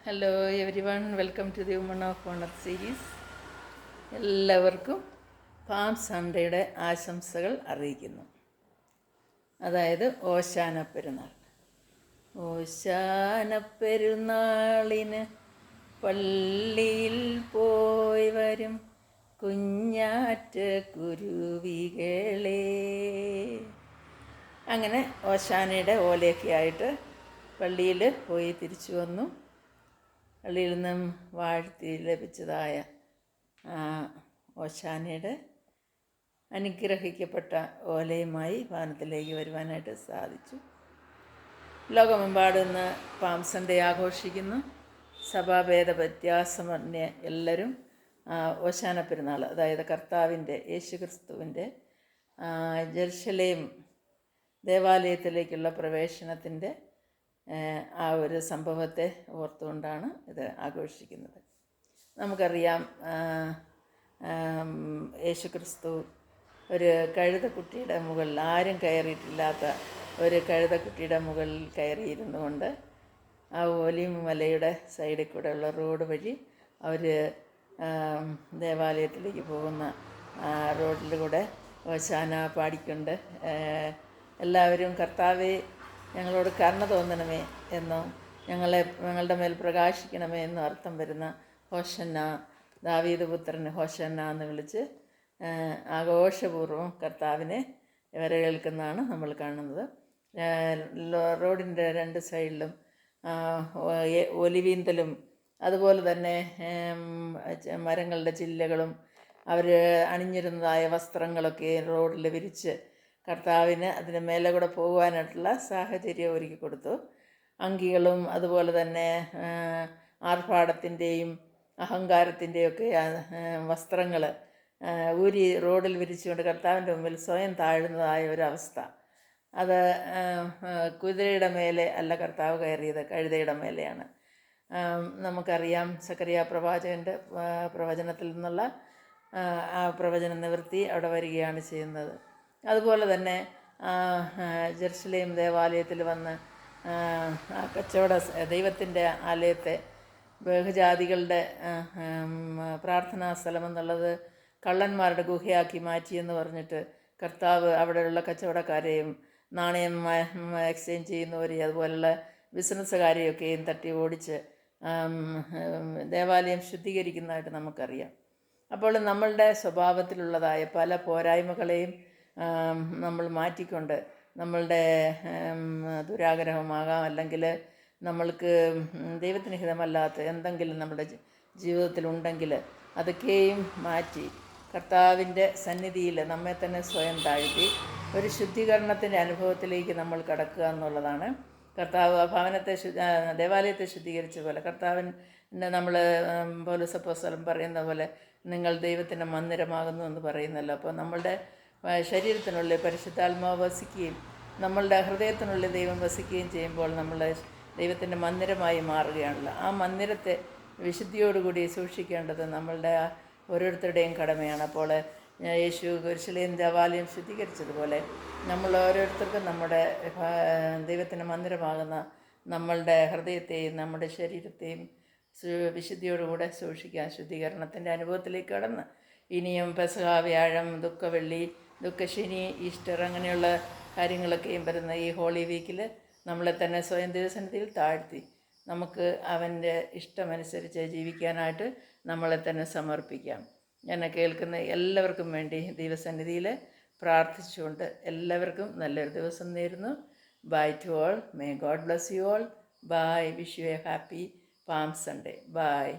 Hello everyone, welcome to the woman of honour series. എല്ലാവർക്കും palm സൺഡേയുടെ ആശംസകൾ അറിയിക്കുന്നു. അതായത് ഓശാന പെരുന്നാൾ. ഓശാന പെരുന്നാളിന് പള്ളിയിൽ പോയി വരും കുഞ്ഞാറ്റ കുരുവികളെ. അങ്ങനെ ഓശാനയുടെ ഓലയൊക്കെ ആയിട്ട് പള്ളിയിൽ പോയി തിരിച്ചു വന്നു. പള്ളിയിൽ നിന്നും വാഴ്ത്തി ലഭിച്ചതായ ഓശാനയുടെ അനുഗ്രഹിക്കപ്പെട്ട ഓലയുമായി ഭവനത്തിലേക്ക് വരുവാനായിട്ട് സാധിച്ചു. ലോകമെമ്പാടും ഇന്ന് പാം സൺഡേ ആഘോഷിക്കുന്നു. സഭാഭേദ വ്യത്യാസമന്യേ എല്ലാവരും ഓശാന പെരുന്നാൾ, അതായത് കർത്താവിൻ്റെ യേശുക്രിസ്തുവിൻ്റെ ജെറുസലേം ദേവാലയത്തിലേക്കുള്ള പ്രവേശനത്തിൻ്റെ ആ ഒരു സംഭവത്തെ ഓർത്തുകൊണ്ടാണ് ഇത് ആഘോഷിക്കുന്നത്. നമുക്കറിയാം, യേശുക്രിസ്തു ഒരു കഴുതക്കുട്ടിയുടെ മുകളിൽ, ആരും കയറിയിട്ടില്ലാത്ത ഒരു കഴുതക്കുട്ടിയുടെ മുകളിൽ കയറിയിരുന്നു കൊണ്ട് ആ ഒലിവ് മലയുടെ സൈഡിൽ കൂടെ ഉള്ള റോഡ് വഴി അവർ ദേവാലയത്തിലേക്ക് പോകുന്ന റോഡിലൂടെ ഓശാന പാടിക്കൊണ്ട് എല്ലാവരും കർത്താവെ ഞങ്ങളോട് കരുണ തോന്നണമേ എന്നോ ഞങ്ങളുടെ മേൽ പ്രകാശിക്കണമേ എന്നും അർത്ഥം വരുന്ന ഹോശന്ന, ദാവീദ് പുത്രന് ഹോശന്ന എന്ന് വിളിച്ച് ആഘോഷപൂർവ്വം കർത്താവിനെ വരവേൽക്കുന്നതാണ് നമ്മൾ കാണുന്നത്. റോഡിൻ്റെ രണ്ട് സൈഡിലും ഒലിവീന്തലും അതുപോലെ തന്നെ മരങ്ങളുടെ ചില്ലകളും അവർ അണിഞ്ഞിരുന്നതായ വസ്ത്രങ്ങളൊക്കെ റോഡിൽ വിരിച്ച് കർത്താവിന് അതിന് മേലെ കൂടെ പോകുവാനായിട്ടുള്ള സാഹചര്യം ഒരുക്കി കൊടുത്തു. അങ്കികളും അതുപോലെ തന്നെ ആർഭാടത്തിൻ്റെയും അഹങ്കാരത്തിൻ്റെയൊക്കെ വസ്ത്രങ്ങൾ ഊരി റോഡിൽ വിരിച്ചുകൊണ്ട് കർത്താവിൻ്റെ മുമ്പിൽ സ്വയം താഴുന്നതായ ഒരവസ്ഥ. അത് കുതിരയുടെ മേലെ അല്ല കർത്താവ് കയറിയത്, കഴുതയുടെ മേലെയാണ്. നമുക്കറിയാം, സക്കറിയ പ്രവാചകൻ്റെ പ്രവചനത്തിൽ നിന്നുള്ള ആ പ്രവചന നിവൃത്തി അവിടെ വരികയാണ് ചെയ്യുന്നത്. അതുപോലെ തന്നെ ജെറുസലേം ദേവാലയത്തിൽ വന്ന് ദൈവത്തിൻ്റെ ആലയത്തെ ബഹുജാതികളുടെ പ്രാർത്ഥനാ സ്ഥലമെന്നുള്ളത് കള്ളന്മാരുടെ ഗുഹയാക്കി മാറ്റിയെന്ന് പറഞ്ഞിട്ട് കർത്താവ് അവിടെയുള്ള കച്ചവടക്കാരെയും നാണയം എക്സ്ചേഞ്ച് ചെയ്യുന്നവരെയും അതുപോലുള്ള ബിസിനസ്സുകാരെയൊക്കെയും തട്ടി ഓടിച്ച് ദേവാലയം ശുദ്ധീകരിക്കുന്നതായിട്ട് നമുക്കറിയാം. അപ്പോൾ നമ്മളുടെ സ്വഭാവത്തിലുള്ളതായ പല പോരായ്മകളെയും നമ്മൾ മാറ്റിക്കൊണ്ട് നമ്മളുടെ ദുരാഗ്രഹമാകാം, അല്ലെങ്കിൽ നമ്മൾക്ക് ദൈവത്തിന് ഹിതമല്ലാത്ത എന്തെങ്കിലും നമ്മുടെ ജീവിതത്തിലുണ്ടെങ്കിൽ അതൊക്കെയും മാറ്റി കർത്താവിൻ്റെ സന്നിധിയിൽ നമ്മെ തന്നെ സ്വയം താഴ്ത്തി ഒരു ശുദ്ധീകരണത്തിൻ്റെ അനുഭവത്തിലേക്ക് നമ്മൾ കടക്കുക എന്നുള്ളതാണ്. കർത്താവ് ഭവനത്തെ ദേവാലയത്തെ ശുദ്ധീകരിച്ച പോലെ കർത്താവിൻ്റെ നമ്മൾ പൗലോസ് അപ്പോസ്തലൻ പറയുന്ന പോലെ നിങ്ങൾ ദൈവത്തിൻ്റെ മന്ദിരമാകുന്നു എന്ന് പറയുന്നല്ലോ. അപ്പോൾ നമ്മളുടെ ശരീരത്തിനുള്ളിൽ പരിശുദ്ധാത്മാവ് വസിക്കുകയും നമ്മളുടെ ഹൃദയത്തിനുള്ളിൽ ദൈവം വസിക്കുകയും ചെയ്യുമ്പോൾ നമ്മൾ ദൈവത്തിൻ്റെ മന്ദിരമായി മാറുകയാണല്ലോ. ആ മന്ദിരത്തെ വിശുദ്ധിയോടുകൂടി സൂക്ഷിക്കേണ്ടത് നമ്മളുടെ ഓരോരുത്തരുടെയും കടമയാണ്. അപ്പോൾ യേശു യെരൂശലേം ദേവാലയം ശുദ്ധീകരിച്ചതുപോലെ നമ്മൾ ഓരോരുത്തർക്കും നമ്മുടെ ദൈവത്തിൻ്റെ മന്ദിരമാകുന്ന നമ്മളുടെ ഹൃദയത്തെയും നമ്മുടെ ശരീരത്തെയും വിശുദ്ധിയോടുകൂടെ സൂക്ഷിക്കാൻ ശുദ്ധീകരണത്തിൻ്റെ അനുഭവത്തിലേക്ക് കടന്ന് ഇനിയും പെസഹ, വ്യാഴം, ദുഃഖവെള്ളി, ദുഃഖശനി, ഈസ്റ്റർ അങ്ങനെയുള്ള കാര്യങ്ങളൊക്കെയും വരുന്ന ഈ ഹോളി വീക്കിൽ നമ്മളെ തന്നെ സ്വയം ദൈവസന്നിധിയിൽ താഴ്ത്തി നമുക്ക് അവൻ്റെ ഇഷ്ടമനുസരിച്ച് ജീവിക്കാനായിട്ട് നമ്മളെ തന്നെ സമർപ്പിക്കാം. എന്നെ കേൾക്കുന്ന എല്ലാവർക്കും വേണ്ടി ദൈവസന്നിധിയിൽ പ്രാർത്ഥിച്ചുകൊണ്ട് എല്ലാവർക്കും നല്ലൊരു ദിവസം നേരുന്നു. Bye to all. May God bless you all. Bye. Wish you a happy palm Sunday. By.